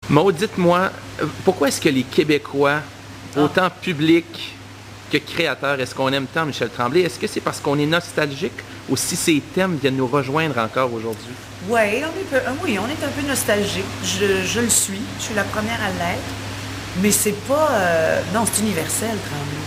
Maud, dites-moi, pourquoi est-ce que les Québécois, autant publics que créateurs, est-ce qu'on aime tant Michel Tremblay? Est-ce que c'est parce qu'on est nostalgique ou si ces thèmes viennent nous rejoindre encore aujourd'hui? Ouais, oui, on est un peu nostalgique. Je le suis. Je suis la première à l'être. Mais c'est pas... non, c'est universel, Tremblay.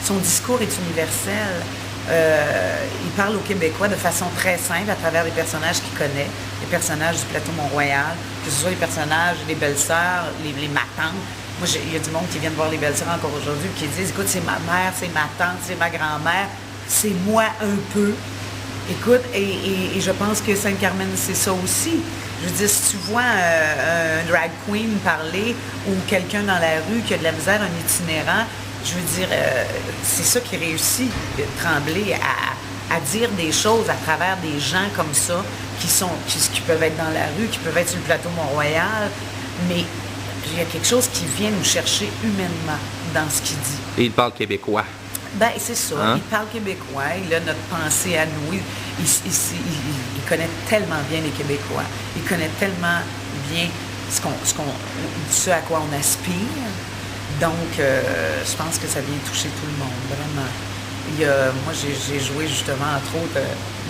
Son discours est universel. Il parle aux Québécois de façon très simple à travers les personnages qu'il connaît, les personnages du plateau Mont-Royal, que ce soit les personnages des belles-sœurs, les matantes. Moi, il y a du monde qui vient de voir les belles-sœurs encore aujourd'hui qui disent, écoute, c'est ma mère, c'est ma tante, c'est ma grand-mère, c'est moi un peu. Écoute, et je pense que Sainte-Carmen, c'est ça aussi. Je veux dire, si tu vois un drag queen parler ou quelqu'un dans la rue qui a de la misère, un itinérant, je veux dire, c'est ça qui réussit, Tremblay, à dire des choses à travers des gens comme ça, qui peuvent être dans la rue, qui peuvent être sur le plateau Mont-Royal, mais il y a quelque chose qui vient nous chercher humainement dans ce qu'il dit. Et il parle québécois. Ben c'est ça, il parle québécois, il a notre pensée à nous, il connaît tellement bien les Québécois, il connaît tellement bien ce à quoi on aspire. Donc, je pense que ça vient toucher tout le monde, vraiment. Moi, j'ai joué justement, entre autres,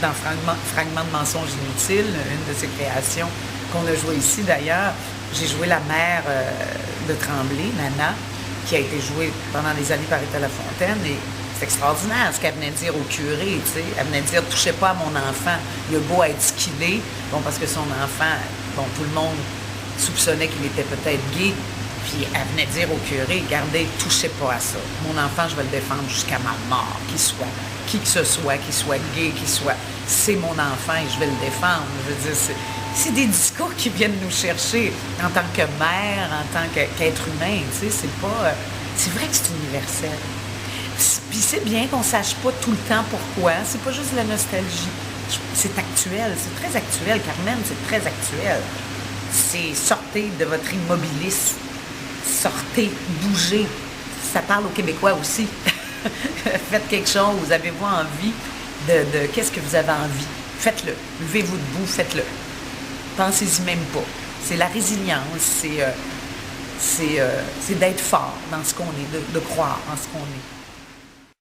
dans Fragment de mensonges inutiles, une de ses créations qu'on a joué ici d'ailleurs. J'ai joué la mère de Tremblay, Nana, qui a été jouée pendant des années par Rita Lafontaine. Et c'est extraordinaire ce qu'elle venait dire au curé, tu sais. Elle venait dire, touchez pas à mon enfant. Il a beau être ce qu'il est. Bon, parce que son enfant, bon, tout le monde soupçonnait qu'il était peut-être gay. Puis elle venait dire au curé, regardez, touchez pas à ça. Mon enfant, je vais le défendre jusqu'à ma mort, qu'il soit qui que ce soit, qu'il soit gay, c'est mon enfant et je vais le défendre. Je veux dire, c'est des discours qui viennent nous chercher en tant que mère, en tant qu'être humain, tu sais, c'est vrai que c'est universel. Puis c'est bien qu'on sache pas tout le temps pourquoi, c'est pas juste de la nostalgie. C'est actuel, c'est très actuel, Carmen, c'est très actuel. C'est sortez de votre immobilisme. Sortez, bougez. Ça parle aux Québécois aussi. Faites quelque chose. Avez-vous envie de qu'est-ce que vous avez envie? Faites-le. Levez-vous debout, faites-le. Pensez-y même pas. C'est la résilience, c'est d'être fort dans ce qu'on est, de croire en ce qu'on est.